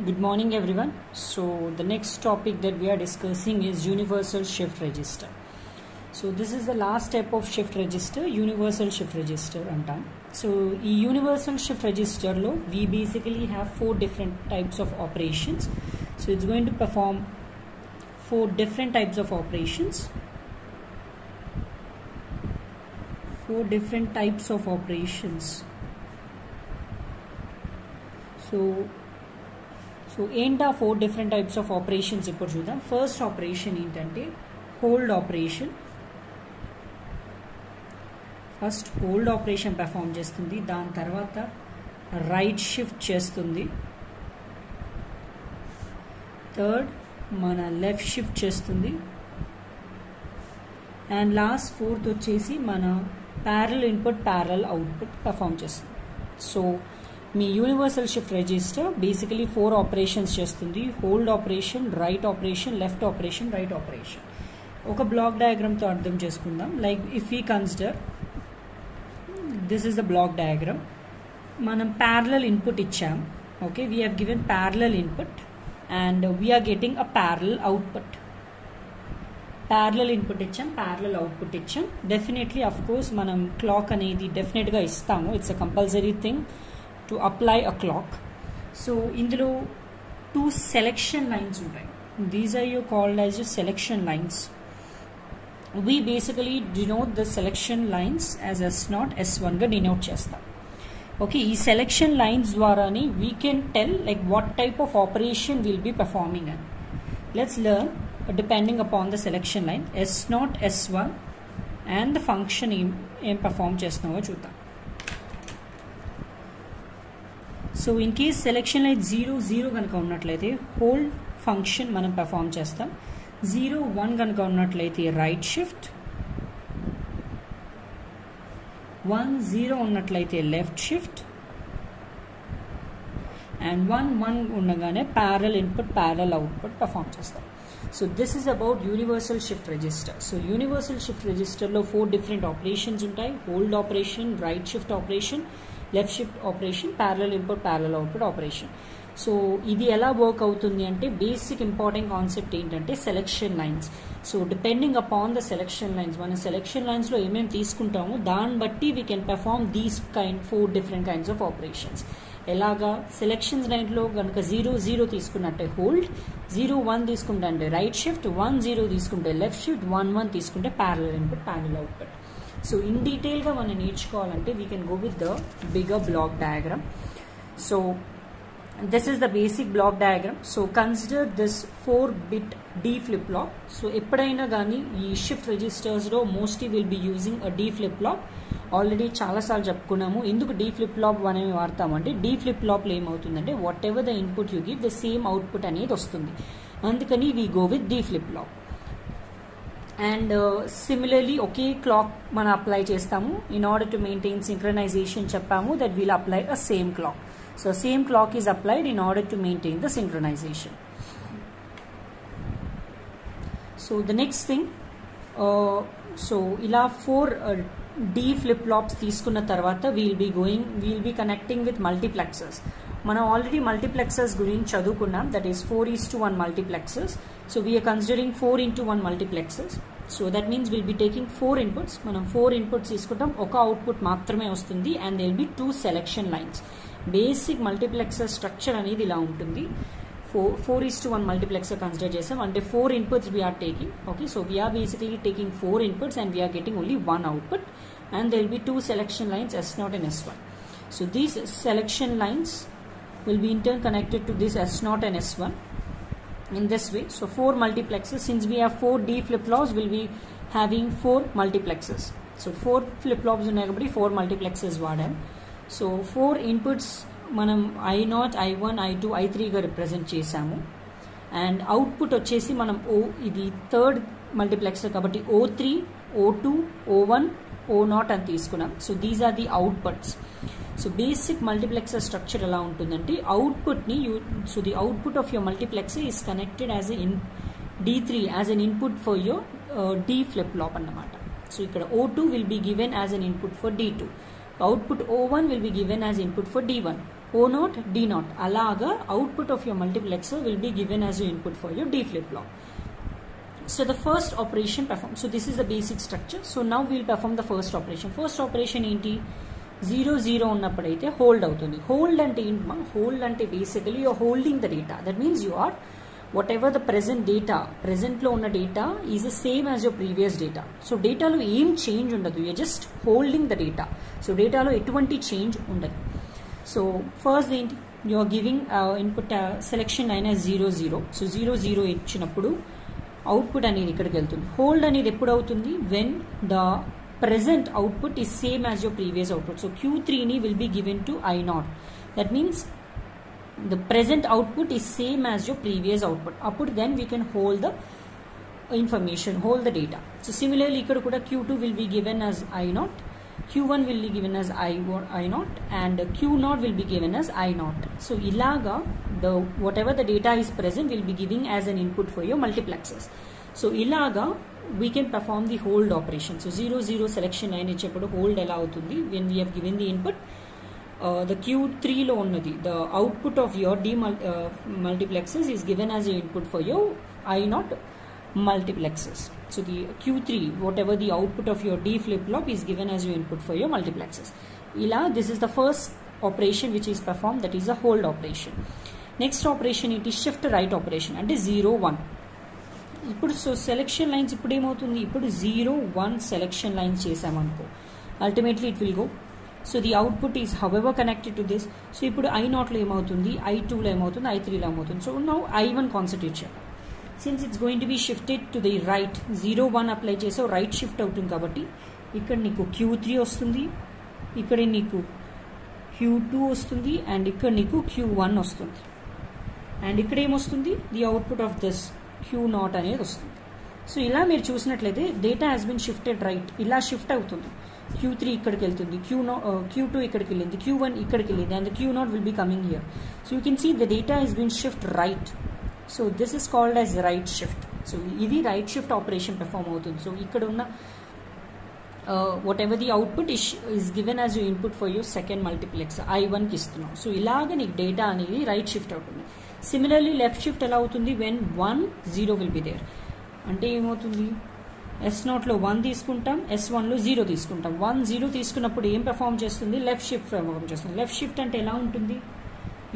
Good morning everyone. So the next topic that we are discussing is universal shift register. So this is the last step of shift register, universal shift register antam. So ee universal shift register lo we basically have four different types of operations. So it's going to perform four different types of operations. Four different types of operations. So ఏంటా four different types of operations ఇప్పుడు చూద్దాం. First operation ఏంటంటే hold operation. First hold operation perform చేస్తుంది, దాని తర్వాత right shift చేస్తుంది, third మన left shift చేస్తుంది, అండ్ లాస్ట్ ఫోర్త్ వచ్చేసి మన parallel input parallel output perform చేస్తుంది. సో మీ universal shift register basically four operations చేస్తుంది. Hold operation, right operation, left operation, right operation. ఒక బ్లాక్ డయాగ్రామ్తో అర్థం చేసుకుందాం. Like if we consider this is the block diagram. మనం ప్యారలల్ ఇన్పుట్ ఇచ్చాం. Okay, we have given parallel input and we are getting a parallel output. Parallel input ఇచ్చాం, parallel output ఇచ్చాం. Definitely of course మనం clock అనేది డెఫినెట్గా ఇస్తాము. It's a compulsory thing to apply a clock. So ఇందులో two selection lines ఉంటాయి. These are called as your selection lines. We basically denote the selection lines as S0, S1 గా denote చేస్తాం. Okay, ఈ selection lines ద్వారానే we can tell like what type of operation we'll be performing in. Let's learn depending upon the selection line S0, S1 and the function ఏం perform చేస్తున్నావో చూద్దాం. So in case selection line 0, 0 కనుక ఉన్నట్లయితే hold function మనం perform చేస్తాం. 0, 1 కనుక ఉన్నట్లయితే right shift, 1, 0 ఉన్నట్లయితే లెఫ్ట్ షిఫ్ట్, అండ్ 1, 1 ఉండగానే parallel input parallel output perform చేస్తాం. So this is about universal shift register. So universal shift రిజిస్టర్లో ఫోర్ డిఫరెంట్ ఆపరేషన్స్ ఉంటాయి. Hold operation, right shift operation, left shift operation, parallel input parallel output operation. So ఇది ఎలా work అవుతుంది అంటే basic important concept ఏంటంటే selection lines. So depending upon the selection lines, మన selection లైన్స్లో ఏమేమి తీసుకుంటామో దాన్ని బట్టి we can perform these four different kinds of operations. ఎలాగా సెలెక్షన్స్ లైన్లో కనుక 0, 0 తీసుకున్నట్టే హోల్డ్, 0, 1 తీసుకుంటే అంటే రైట్ షిఫ్ట్, 1, 0 తీసుకుంటే లెఫ్ట్ షిఫ్ట్, 1, 1 తీసుకుంటే parallel input parallel output. So in డీటెయిల్గా మనం నేర్చుకోవాలంటే we can go with the bigger block diagram. So this is the basic block diagram. So consider this 4-bit D flip flop. So ఎప్పుడైనా కానీ ఈ shift రిజిస్టర్స్లో mostly will be using a D flip flop. Already చాలాసార్లు చెప్పుకున్నాము ఎందుకు D flip flop అనేవి వాడతామంటే D flip ఫ్లాప్లో ఏమవుతుందంటే whatever the input you give the same output అనేది వస్తుంది. అందుకని we go with D flip flop. And similarly ఒకే క్లాక్ మనం అప్లై చేస్తాము. In order to maintain synchronization చెప్పాము that we'll apply a same clock. So same clock is applied in order to maintain the synchronization. So the next thing, so ఇలా 4 D flip flops తీసుకున్న తర్వాత we'll be connecting with multiplexers. మనం already multiplexers గురించి చదువుకున్నాం, that is 4:1 multiplexers. So we are considering 4:1 multiplexers. So that means will be taking 4 inputs. మనం 4 inputs తీసుకుంటాం, ఒక output మాత్రమే వస్తుంది and they will be 2 selection lines. Basic multiplexer structure అనేది ఇలా ఉంటుంది. 4:1 మల్టీప్లెక్సర్ కన్సిడర్ చేసాం అంటే 4 inputs we are taking. Okay, so we are basically taking 4 inputs and we are getting only 1 output and they will be 2 selection lines S0 and S1. So these selection lines will be in turn connected to this S0 and S1 in this way. So 4 multiplexers. Since we have 4 D flip-flops, we'll be having 4 multiplexers. So 4 flip-flops ఉన్నాయి కాబట్టి 4 multiplexers వాడాం. So 4 inputs మనం I0, I1, I2, I3 గా represent చేసాము. And output వచ్చేసి మనం ఇది third multiplexer కాబట్టి O3, O2, O1, O0 అని తీసుకున్నాం. So these are the outputs. So basic multiplexer structure ఎలా ఉంటుందంటే అవుట్పుట్ని so the output of your multiplexer is connected as in D3 as an input for your D flip flop అన్నమాట. So ఇక్కడ O2 will be given as an input for D2. Output O1 will be given as input for D1. O0, D0. Alaga output of your multiplexer will be given as your input for your D flip-flop. So the first operation performed. So this is the basic structure. So now we'll perform the first operation. First operation ఏంటి 0 ఉన్నప్పుడైతే hold అవుతుంది. Hold అంటే ఏంటి? Hold అంటే basically you are holding the data. That means you are whatever the present data, present లో ఉన్న data is the same as your previous data. So data లో ఏం చేంజ్ ఉండదు, you are just holding the data. So data లో ఎటువంటి change ఉండదు. So first ఏంటి, you are giving input selection line as 0 so 0 ఇచ్చినప్పుడు అవుట్పుట్ అనేది ఇక్కడికి వెళ్తుంది. హోల్డ్ అనేది ఎప్పుడు అవుతుంది? when the present output is same as your previous output. So Q3 ni will be given to I0. That means the present output is same as your previous output. Upward then we can hold the information, hold the data. So similarly ikkada kuda Q2 will be given as I0, Q1 will be given as I0 and Q0 will be given as I0. So ilaga the whatever the data is present will be giving as an input for your multiplexers. So ilaga we can perform the hold operation. So 0 selection line ichappudu hold ela avutundi when we have given the input. The Q3 lo unnadi, the output of your D multiplexers is given as your input for your I0 multiplexers. So the Q3, whatever the output of your D flip-flop is given as your input for your multiplexers. This is the first operation which is performed, that is a hold operation. Next operation it is shift right operation and 0 1. ఇప్పుడు so selection lines ఇప్పుడు ఏమవుతుంది, ఇప్పుడు 0 1 selection lines చేసామనుకో ultimately it will go. So the output is however connected to this. So ఇప్పుడు I0లో ఏమవుతుంది, I2లో ఏమవుతుంది, I3లో ఏమవుతుంది. సో నౌ I1 కాన్సన్ట్రేట్ చేయాలి. Since it's going to be shifted to the right, 0 1 apply చేసావు, రైట్ షిఫ్ట్ అవుతుంది కాబట్టి ఇక్కడ నీకు Q3 వస్తుంది, ఇక్కడ నీకు Q2 వస్తుంది అండ్ ఇక్కడ నీకు Q1 వస్తుంది అండ్ ఇక్కడ ఏమొస్తుంది, the output of this Q0 అనేది వస్తుంది. సో ఇలా మీరు చూసినట్లయితే data has been shifted right, ఇలా షిఫ్ట్ అవుతుంది. Q3 ఇక్కడికి వెళ్తుంది, Q2 ఇక్కడికి వెళ్ళింది, Q1 ఇక్కడికి వెళ్ళింది అండ్ Q0 will be coming here. So you can see the data is been shift right. So this is called as right shift. సో ఇది రైట్ షిఫ్ట్ ఆపరేషన్ పెర్ఫామ్ అవుతుంది. సో ఇక్కడ ఉన్న whatever the output is given as your input for your second multiplexer I1 కి ఇస్తున్నాం. So ఇలాగ నీకు డేటా అనేది రైట్ షిఫ్ట్ అవుతుంది. సిమిలర్లీ లెఫ్ట్ షిఫ్ట్ ఎలా అవుతుంది, when 1 0 విల్ బి దేర్. అంటే ఏమవుతుంది, S0లో 1 తీసుకుంటాం, S1లో 0 తీసుకుంటాం. 1 0 తీసుకున్నప్పుడు ఏం పెర్ఫామ్ చేస్తుంది, లెఫ్ట్ షిఫ్ట్ పెర్ఫామ్ చేస్తుంది. లెఫ్ట్ షిఫ్ట్ అంటే ఎలా ఉంటుంది,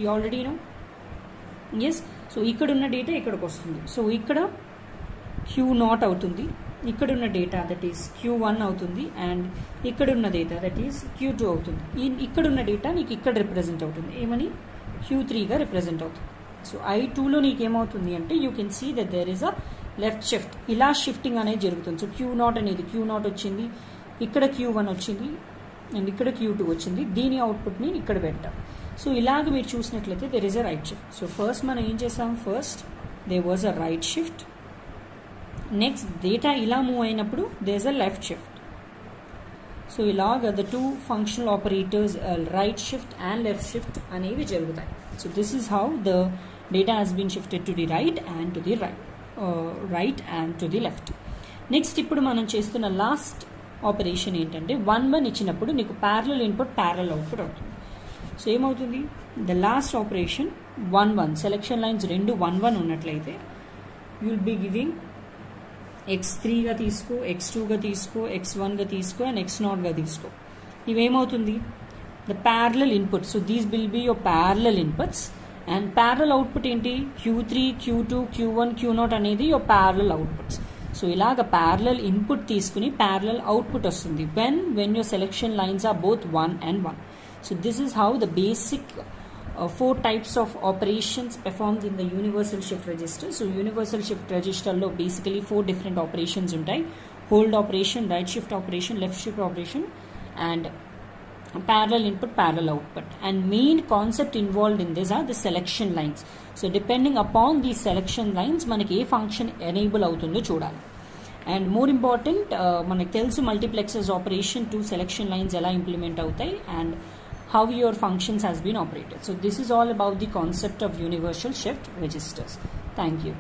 you already know. Yes, so ఇక్కడ ఉన్న డేటా ఇక్కడికి వస్తుంది. సో ఇక్కడ Q0 అవుతుంది, ఇక్కడున్న డేటా దట్ ఈస్ Q1 అవుతుంది అండ్ ఇక్కడున్న డేటా దట్ ఈస్ Q2 అవుతుంది. ఇక్కడున్న డేటా నీకు ఇక్కడ రిప్రజెంట్ అవుతుంది, ఏమని Q3గా రిప్రజెంట్ అవుతుంది. సో I2లో నీకేమవుతుంది అంటే you can see that there is a left shift, ఇలా షిఫ్టింగ్ అనేది జరుగుతుంది. సో Q0 అనేది Q0 వచ్చింది, ఇక్కడ Q1 వచ్చింది అండ్ ఇక్కడ Q2 వచ్చింది, దీని అవుట్పుట్ని ఇక్కడ పెట్టాం. సో ఇలాగ మీరు చూసినట్లయితే there is a right shift. So first మనం ఏం చేసాం, first there was a right shift, next data ఇలా మూవ్ అయినప్పుడు there is a left shift. So ఇలాగ the two functional operators right shift and left shift అనేవి జరుగుతాయి. So this is how the data has been shifted to the right and to the right and to the left. Next ఇప్పుడు మనం చేస్తున్న last operation ఏంటంటే 1 1 ఇచ్చినప్పుడు నీకు parallel input parallel output అవుతుంది. So ఏమవుతుంది, the last operation 1 1 selection lines రెండు 1 1 ఉన్నట్లయితే యూ విల్ బీ గివింగ్ X3గా తీసుకో, X2గా తీసుకో, X1గా తీసుకో అండ్ X0గా తీసుకో. ఇవేమవుతుంది, the parallel input. So these will be your parallel inputs and parallel output ఏంటి, Q3 Q2 Q1 Q0 అనేది యువర్ ప్యారలల్ అవుట్పుట్స్. సో ఇలాగ ప్యారలల్ ఇన్పుట్ తీసుకుని ప్యారలల్ అవుట్పుట్ వస్తుంది when your selection lines are both 1 and 1. So this is how the basic 4 types of operations performed in the universal shift register. So universal shift register lo basically 4 different operations untai: hold operation, right shift operation, left shift operation and parallel input parallel output. And main concept involved in this are the selection lines. So depending upon these selection lines manaki A function enable అవుతుందో చూడాలి. And more important మనకి తెలుసు multiplexers operation to selection lines ఎలా implement అవుతాయి and how your functions has been operated. So this is all about the concept of universal shift registers. Thank you.